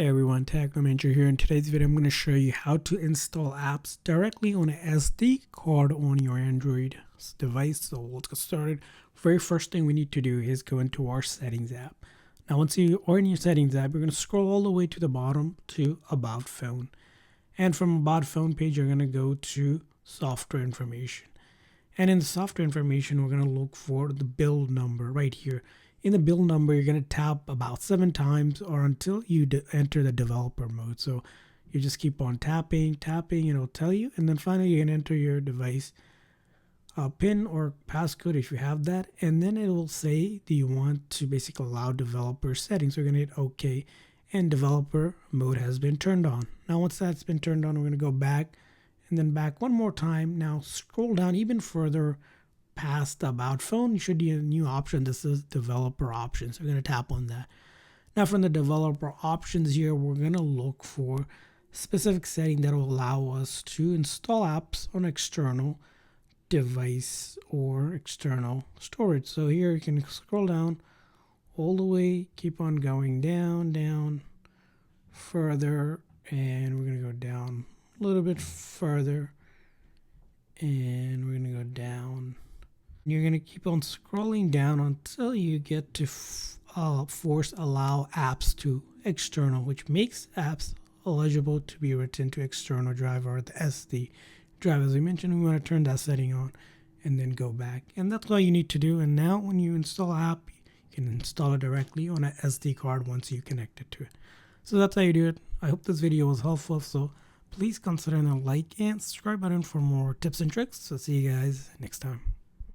Hey everyone, TechnoManager here. In today's video, I'm going to show you how to install apps directly on an SD card on your Android device. So let's get started. Very first thing we need to do is go into our settings app. Now once you are in your settings app, you're going to scroll all the way to the bottom to About Phone. And from About Phone page, you're going to go to Software Information. And in the software information, we're going to look for the build number right here. In the build number, you're going to tap about 7 times or until you enter the developer mode. So you just keep on tapping, and it'll tell you. And then finally, you can enter your device PIN or passcode if you have that. And then it will say, do you want to basically allow developer settings? So we're going to hit OK. And developer mode has been turned on. Now, once that's been turned on, we're going to go back and then back one more time. Now, scroll down even further past About Phone. You should see a new option. This is developer options. So we're going to tap on that. Now from the developer options here, we're going to look for specific setting that will allow us to install apps on external device or external storage. So here you can scroll down all the way, keep on going down further, and we're going to go down a little bit further, and we're going to go down. You're going to keep on scrolling down until you get to force allow apps to external, which makes apps eligible to be written to external drive or the SD drive. As I mentioned, we want to turn that setting on and then go back. And that's all you need to do. And now when you install an app, you can install it directly on an SD card once you connect it to it. So that's how you do it. I hope this video was helpful. So please consider the like and subscribe button for more tips and tricks. So see you guys next time.